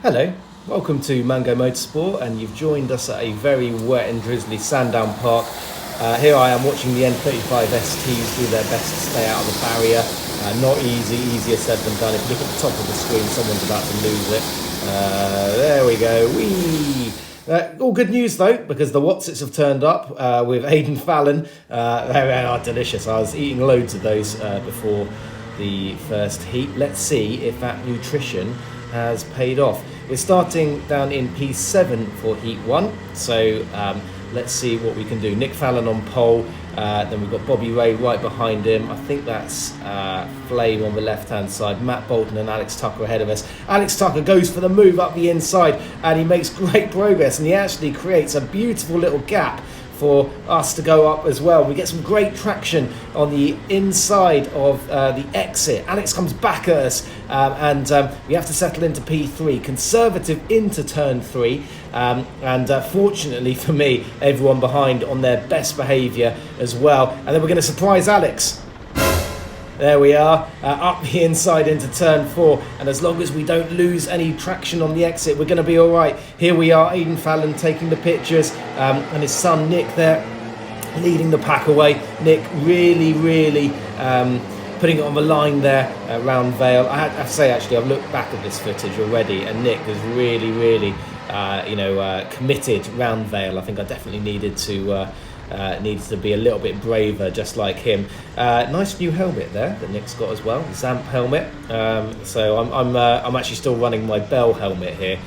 Hello, welcome to Mango Motorsport, and you've joined us at a very wet and drizzly Sandown Park. Here I am watching the N35 STs do their best to stay out of the barrier. Not easy, easier said than done. If you look at the top of the screen, someone's about to lose it. There we go, whee! All good news though, because the Watsits have turned up with Aidan Fallon. They are delicious. I was eating loads of those before the first heat. Let's see if that nutrition has paid off. We're starting down in P7 for Heat 1, so let's see what we can do. Nick Fallon on pole, then we've got Bobby Ray right behind him. I think that's Flame on the left-hand side. Matt Bolton and Alex Tucker ahead of us. Alex Tucker goes for the move up the inside, and he makes great progress, and he actually creates a beautiful little gap for us to go up as well. We get some great traction on the inside of the exit. Alex comes back at us, and we have to settle into P3, conservative into turn 3, and fortunately for me, everyone behind on their best behaviour as well. And then we're going to surprise Alex. There we are, up the inside into turn 4, and as long as we don't lose any traction on the exit, we're going to be all right. Here we are, Aidan Fallon taking the pictures, and his son Nick there leading the pack away. Nick really putting it on the line there around Vale. I have to say, actually, I've looked back at this footage already, and Nick is really committed round Vale. I think I definitely needed to be a little bit braver, just like him. Nice new helmet there that Nick's got as well, Zamp helmet. So I'm actually still running my Bell helmet here,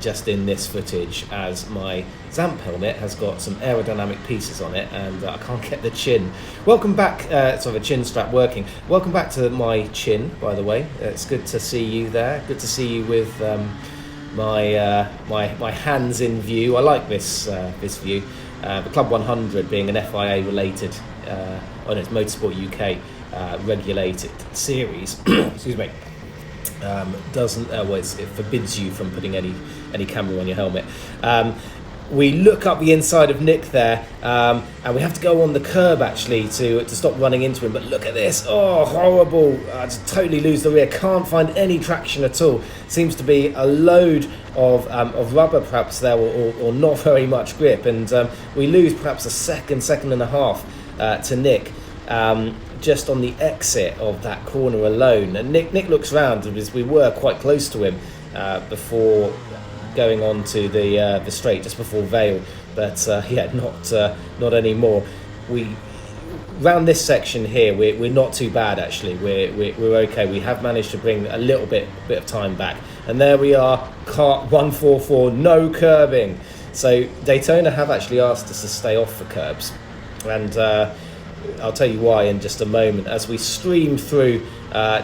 just in this footage, as my Zamp helmet has got some aerodynamic pieces on it, and I can't get the chin. Welcome back, the chin strap working. Welcome back to my chin, by the way. It's good to see you there. Good to see you with my hands in view. I like this view. The Club 100 being an FIA related, it's Motorsport UK regulated series, excuse me, it forbids you from putting any camera on your helmet. We look up the inside of Nick there, and we have to go on the curb actually to stop running into him. But look at this! Oh, horrible! I just totally lose the rear. Can't find any traction at all. Seems to be a load of rubber perhaps there, or not very much grip, and we lose perhaps a second and a half to Nick. Just on the exit of that corner alone, and Nick looks round because we were quite close to him before going on to the straight just before Vale, but not anymore. We round this section here, we're not too bad actually. We're okay. We have managed to bring a little bit of time back, and there we are, kart 144, no curbing. So Daytona have actually asked us to stay off the curbs, and I'll tell you why in just a moment as we stream through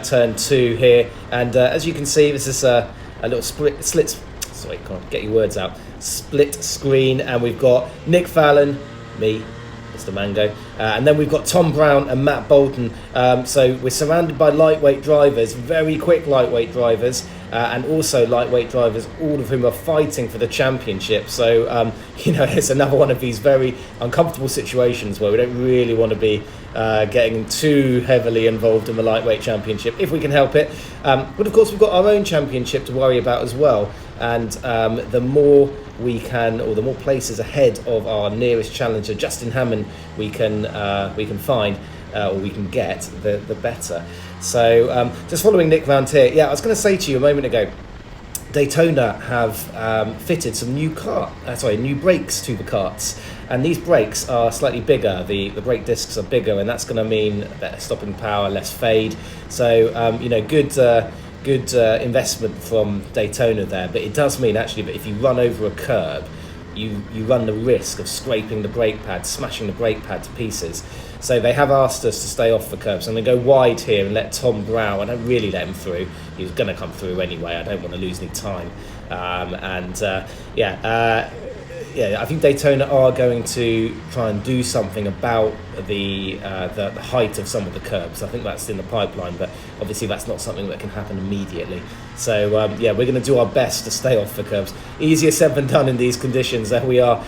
turn 2 here. And as you can see, this is a little can't get your words out, split screen, and we've got Nick Fallon, me, Mr. Mango, and then we've got Tom Brown and Matt Bolton. So we're surrounded by lightweight drivers, very quick lightweight drivers, and also lightweight drivers, all of whom are fighting for the championship. So it's another one of these very uncomfortable situations where we don't really want to be getting too heavily involved in the lightweight championship if we can help it. But of course we've got our own championship to worry about as well, and the more we can, or the more places ahead of our nearest challenger, Justin Hammond, we can find or we can get, the better. So just following Nick round here, I was going to say to you a moment ago, Daytona have fitted some new brakes to the karts, and these brakes are slightly bigger. The brake discs are bigger, and that's going to mean better stopping power, less fade. So good investment from Daytona there. But it does mean actually that if you run over a curb, you run the risk of scraping the brake pad, smashing the brake pad to pieces. So they have asked us to stay off the curbs. I'm going to go wide here and let Tom Brown. I don't really let him through. He was going to come through anyway. I don't want to lose any time. I think Daytona are going to try and do something about the height of some of the curbs. I think that's in the pipeline, but obviously that's not something that can happen immediately. So we're going to do our best to stay off the curbs. Easier said than done in these conditions. There we are,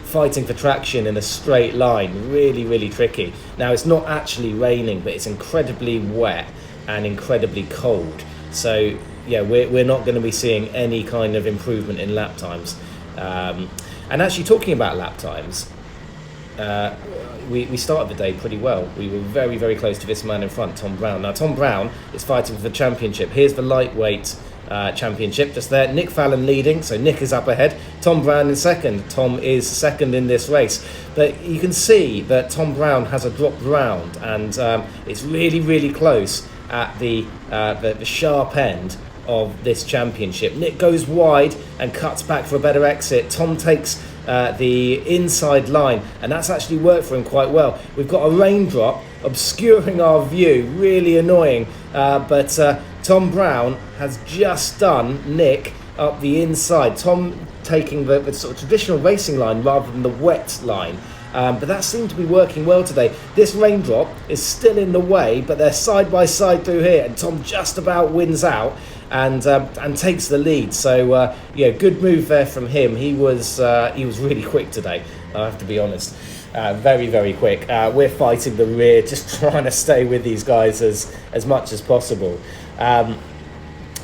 fighting for traction in a straight line. Really tricky. Now it's not actually raining, but it's incredibly wet and incredibly cold. So yeah, we're not going to be seeing any kind of improvement in lap times. And actually, talking about lap times, we started the day pretty well. We were very, very close to this man in front, Tom Brown. Now, Tom Brown is fighting for the championship. Here's the lightweight championship just there. Nick Fallon leading, so Nick is up ahead. Tom Brown in second. Tom is second in this race. But you can see that Tom Brown has a dropped round, and it's really, really close at the sharp end of this championship. Nick goes wide and cuts back for a better exit. Tom takes the inside line, and that's actually worked for him quite well. We've got a raindrop obscuring our view, really annoying, but Tom Brown has just done Nick up the inside. Tom taking the sort of traditional racing line rather than the wet line. But that seemed to be working well today. This raindrop is still in the way, but they're side by side through here, and Tom just about wins out and takes the lead. So yeah, good move there from him. He was really quick today, I have to be honest. Very, very quick. We're fighting the rear, just trying to stay with these guys as much as possible.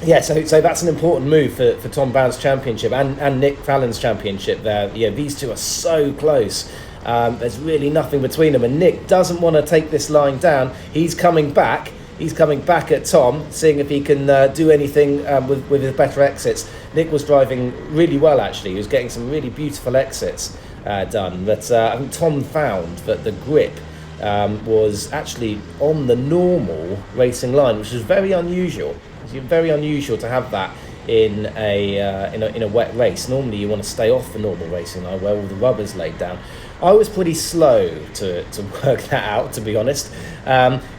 Yeah, so that's an important move for Tom Brown's championship and Nick Fallon's championship there. Yeah, these two are so close. There's really nothing between them, and Nick doesn't want to take this line down. He's coming back. He's coming back at Tom, seeing if he can do anything with his better exits. Nick was driving really well, actually. He was getting some really beautiful exits done. But I think Tom found that the grip was actually on the normal racing line, which is very unusual. It's very unusual to have that in a wet race. Normally you want to stay off the normal racing line where all the rubber's laid down. I was pretty slow to work that out, to be honest.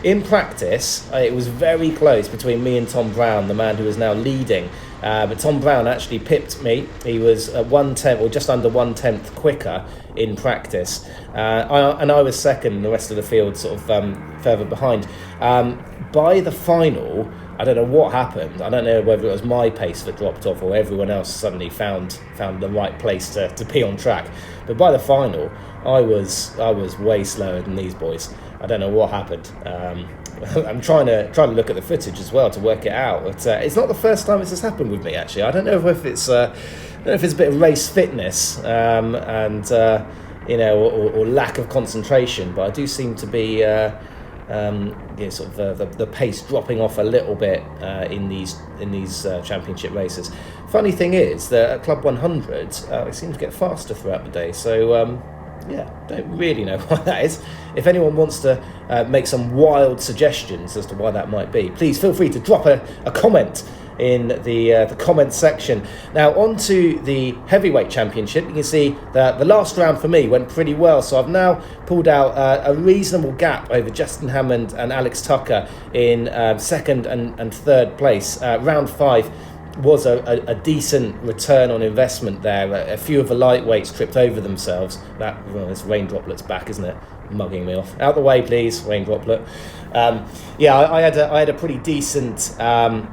In practice, it was very close between me and Tom Brown, the man who is now leading. But Tom Brown actually pipped me. He was 1/10 or just under 1/10 quicker in practice. I was second, the rest of the field sort of further behind. By the final, I don't know what happened. I don't know whether it was my pace that dropped off or everyone else suddenly found the right place to be on track. But by the final, I was way slower than these boys. I don't know what happened. I'm trying to look at the footage as well to work it out. But it's not the first time this has happened with me, actually. I don't know if it's a bit of race fitness and or lack of concentration, but I do seem to be sort of the pace dropping off a little bit in these championship races. Funny thing is that at Club 100 it seems to get faster throughout the day, so yeah, don't really know why that is. If anyone wants to make some wild suggestions as to why that might be, please feel free to drop a comment in the comment section. Now on to the heavyweight championship. You can see that the last round for me went pretty well, so I've now pulled out a reasonable gap over Justin Hammond and Alex Tucker in second and third place. Round 5 was a decent return on investment there. A few of the lightweights tripped over themselves. This rain droplet's back, isn't it? Mugging me off. Out the way, please, rain droplet. Yeah, I had a pretty decent sort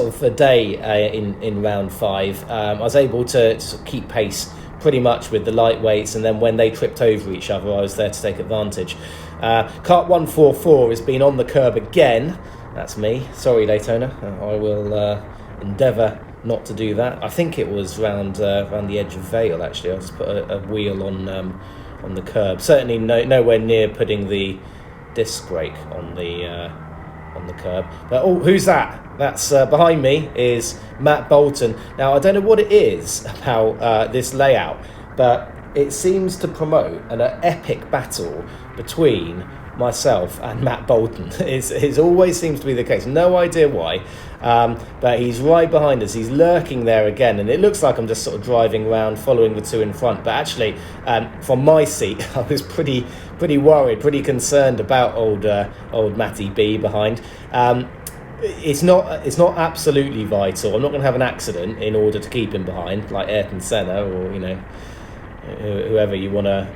of a day in round 5. I was able to sort of keep pace pretty much with the lightweights, and then when they tripped over each other, I was there to take advantage. Kart 144 has been on the curb again. That's me. Sorry, Daytona. I will endeavour not to do that. I think it was round the edge of Vale, actually. I just put a wheel on the curb. Certainly nowhere near putting the disc brake on the curb. But who's that? That's behind me is Matt Bolton. Now I don't know what it is about this layout, but it seems to promote an epic battle between myself and Matt Bolton. It always seems to be the case. No idea why, but he's right behind us. He's lurking there again, and it looks like I'm just sort of driving around following the two in front. But actually, from my seat, I was pretty worried, pretty concerned about old Matty B behind. It's not absolutely vital. I'm not going to have an accident in order to keep him behind, like Ayrton Senna or whoever you want to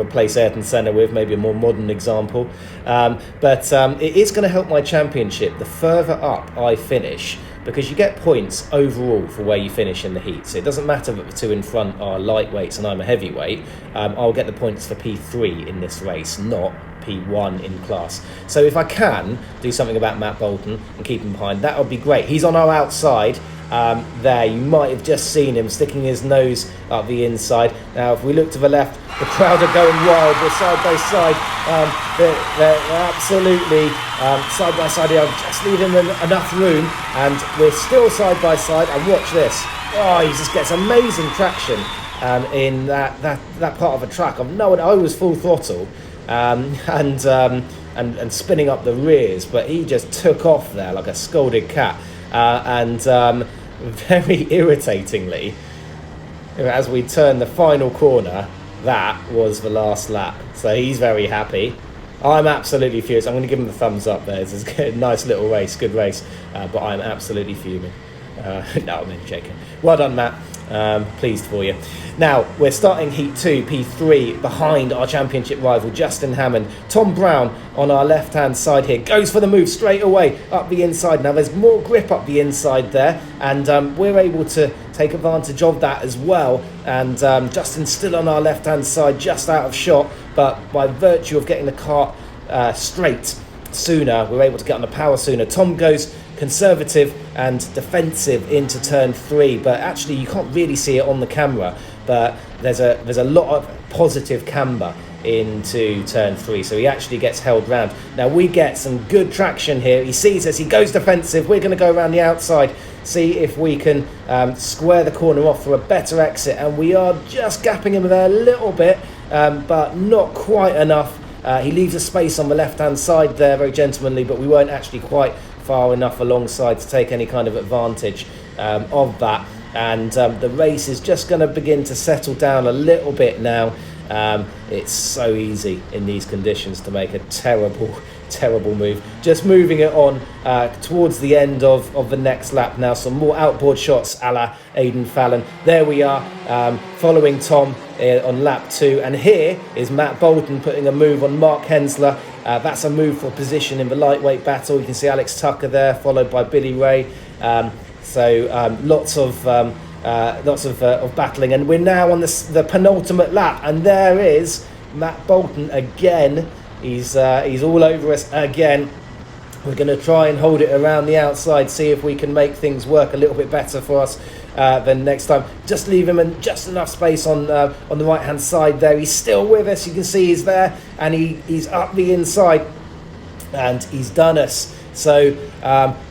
replace Ayrton Senna with, maybe a more modern example. But it is going to help my championship the further up I finish, because you get points overall for where you finish in the heat. So it doesn't matter that the two in front are lightweights and I'm a heavyweight. I'll get the points for P3 in this race, not P1 in class. So if I can do something about Matt Bolton and keep him behind, that would be great. He's on our outside. There, you might have just seen him sticking his nose up the inside. Now, if we look to the left, the crowd are going wild. We're side by side. They're absolutely side by side here. I'll just leave him enough room, and we're still side by side. And watch this. Oh, he just gets amazing traction in that part of the track. I was full throttle and spinning up the rears, but he just took off there like a scolded cat. Very irritatingly, as we turn the final corner, that was the last lap. So he's very happy. I'm absolutely furious. I'm going to give him the thumbs up there. It's a nice little race, good race, but I'm absolutely fuming. No, I'm only joking. Well done, Matt. Pleased for you. Now, we're starting Heat 2, P3, behind our championship rival, Justin Hammond. Tom Brown on our left-hand side here goes for the move straight away up the inside. Now, there's more grip up the inside there, and we're able to take advantage of that as well. And Justin's still on our left-hand side, just out of shot, but by virtue of getting the kart straight sooner, we're able to get on the power sooner. Tom goes conservative and defensive into turn 3, but actually you can't really see it on the camera, but there's a lot of positive camber into turn 3, so he actually gets held round. Now we get some good traction here. He sees us, he goes defensive. We're going to go around the outside, see if we can square the corner off for a better exit, and we are just gapping him there a little bit, but not quite enough. He leaves a space on the left hand side there, very gentlemanly, but we weren't actually quite far enough alongside to take any kind of advantage of that. And the race is just going to begin to settle down a little bit now. It's so easy in these conditions to make a terrible move. Just moving it on towards the end of the next lap now. Some more outboard shots a la Aidan Fallon. There we are, following Tom on lap 2. And here is Matt Bolton putting a move on Mark Hensler. That's a move for position in the lightweight battle. You can see Alex Tucker there, followed by Billy Ray. Lots of battling, and we're now on the penultimate lap, and there is Matt Bolton again. He's all over us again. We're going to try and hold it around the outside, see if we can make things work a little bit better for us than next time. Just leave him in just enough space on the right hand side there. He's still with us. You can see he's there, and he's up the inside, and he's done us. So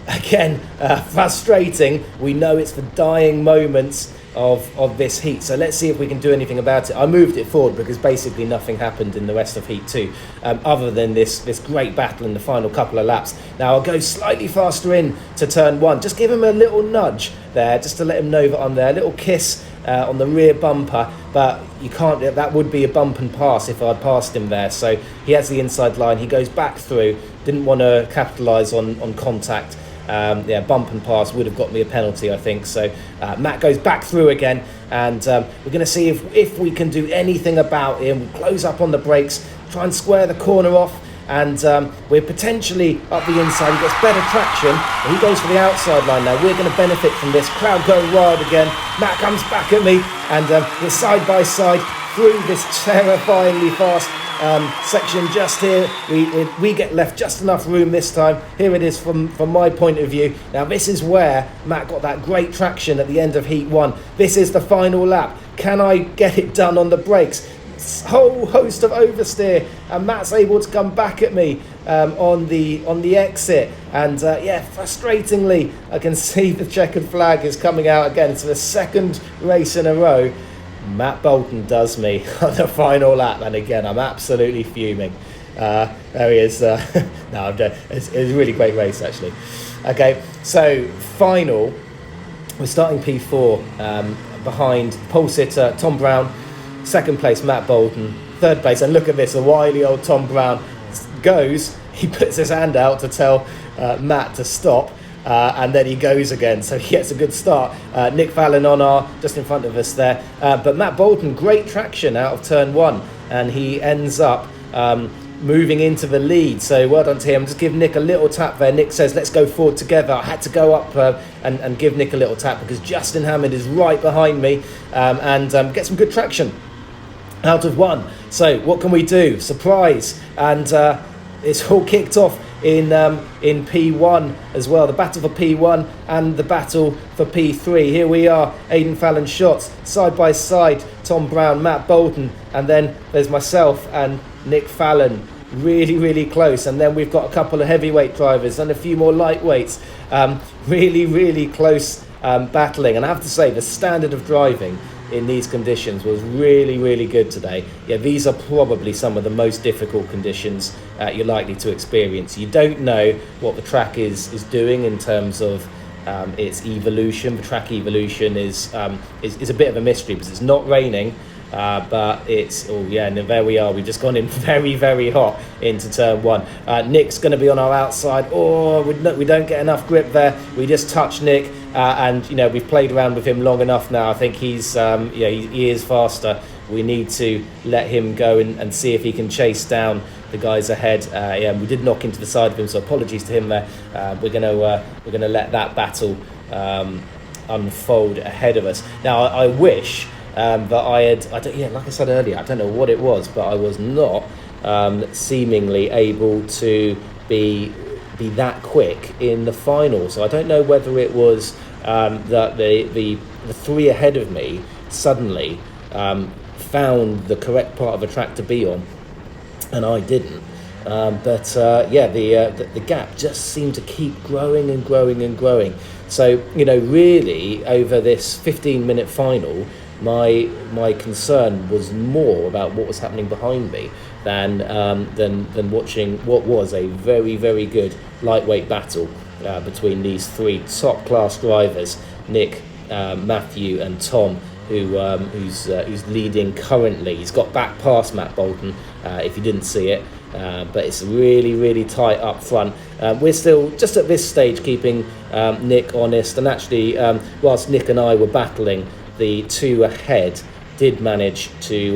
again, frustrating. We know it's the dying moments of this heat, so let's see if we can do anything about it. I moved it forward because basically nothing happened in the rest of Heat 2 other than this great battle in the final couple of laps. Now I'll go slightly faster in to turn 1, just give him a little nudge there, just to let him know that I'm there, a little kiss on the rear bumper, but you can't, that would be a bump and pass if I'd passed him there. So he has the inside line, he goes back through, didn't want to capitalise on contact. Bump and pass would have got me a penalty, I think. So Matt goes back through again, and we're going to see if we can do anything about him. We'll close up on the brakes, try and square the corner off, and we're potentially up the inside. He gets better traction, and he goes for the outside line now. We're going to benefit from this. Crowd going wild again. Matt comes back at me, and we're side by side through this terrifyingly fast section just here. We get left just enough room this time. Here it is from my point of view. Now this is where Matt got that great traction at the end of Heat 1. This is the final lap. Can I get it done on the brakes? Whole host of oversteer, and Matt's able to come back at me on the exit, and frustratingly I can see the checkered flag is coming out again. It's the second race in a row. Matt Bolton does me on the final lap, and again I'm absolutely fuming. There he is. It's a really great race actually. Okay, so final, we're starting P4 behind pole sitter Tom Brown, second place Matt Bolton, third place, and look at this, the wily old Tom Brown goes, he puts his hand out to tell Matt to stop, and then he goes again, so he gets a good start. Nick Fallon just in front of us there, but Matt Bolton, great traction out of turn 1, and he ends up moving into the lead, so well done to him. Just give Nick a little tap there. Nick says let's go forward together. I had to go up and give Nick a little tap because Justin Hammond is right behind me, and get some good traction out of 1. So what can we do? Surprise. And it's all kicked off in P1 as well. The battle for P1 and the battle for P3. Here we are, Aidan Fallon shots side by side. Tom Brown, Matt Bolton, and then there's myself and Nick Fallon. Really, really close. And then we've got a couple of heavyweight drivers and a few more lightweights. Really, really close battling. And I have to say, the standard of driving in these conditions was really, really good today. Yeah, these are probably some of the most difficult conditions you're likely to experience. You don't know what the track is doing in terms of its evolution. The track evolution is a bit of a mystery because it's not raining. But it's, and there we are. We've just gone in very, very hot into turn 1. Nick's going to be on our outside. We don't get enough grip there. We just touch Nick, and we've played around with him long enough now. I think he's he is faster. We need to let him go and see if he can chase down the guys ahead. We did knock into the side of him, so apologies to him there. We're gonna let that battle unfold ahead of us. Now I wish. But like I said earlier, I don't know what it was, but I was not seemingly able to be that quick in the final. So I don't know whether it was that the 3 ahead of me suddenly found the correct part of the track to be on, and I didn't. The gap just seemed to keep growing and growing and growing. So really over this 15-minute final, my concern was more about what was happening behind me than watching what was a very, very good lightweight battle between these 3 top class drivers, Nick, Matthew and Tom, who's leading currently. He's got back past Matt Bolton if you didn't see it, but it's really, really tight up front. We're still just at this stage keeping Nick honest, and actually whilst Nick and I were battling, the 2 ahead did manage to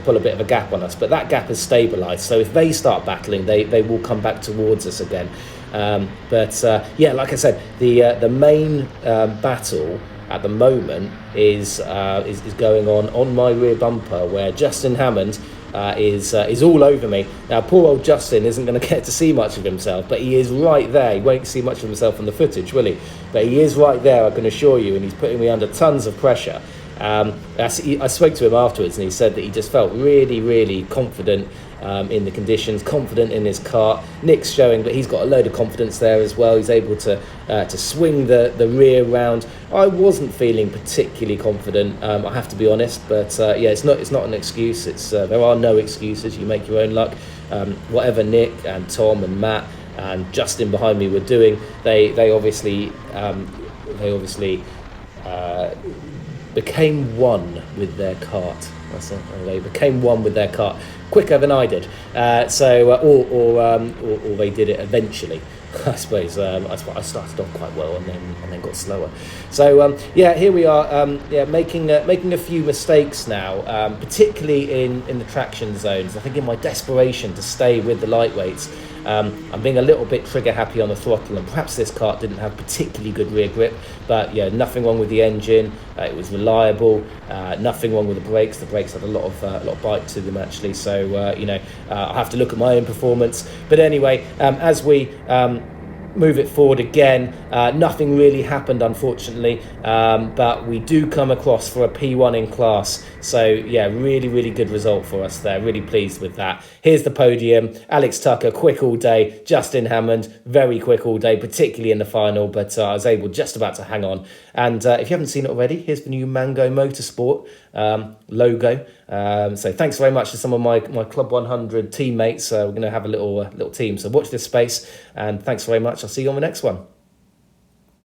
pull a bit of a gap on us, but that gap has stabilised. So if they start battling, they will come back towards us again. Like I said, the main battle at the moment is going on my rear bumper, where Justin Hammond is all over me. Now, poor old Justin isn't going to get to see much of himself, but he is right there. He won't see much of himself on the footage, will he? But he is right there, I can assure you, and he's putting me under tons of pressure. I spoke to him afterwards, and he said that he just felt really, really confident in the conditions, confident in his kart. Nick's showing that he's got a load of confidence there as well. He's able to swing the rear round. I wasn't feeling particularly confident, I have to be honest, but it's not an excuse. There are no excuses. You make your own luck. Whatever Nick and Tom and Matt and Justin behind me were doing, they obviously became one with their kart. They became one with their kart quicker than I did. Or they did it eventually. I suppose I started off quite well and then got slower. So here we are. Making a few mistakes now, particularly in the traction zones. I think in my desperation to stay with the lightweights, I'm being a little bit trigger happy on the throttle, and perhaps this kart didn't have particularly good rear grip, but nothing wrong with the engine. It was reliable. Nothing wrong with the brakes. The brakes had a lot of bite to them actually. So I'll have to look at my own performance. But anyway, as we move it forward again, nothing really happened unfortunately, but we do come across for a P1 in class. So really, really good result for us there. Really pleased with that. Here's the podium. Alex Tucker, quick all day. Justin Hammond, very quick all day, particularly in the final, but I was able just about to hang on. And if you haven't seen it already, here's the new Mango Motorsport logo. So thanks very much to some of my Club 100 teammates. We're going to have a little team. So watch this space, and thanks very much. I'll see you on the next one.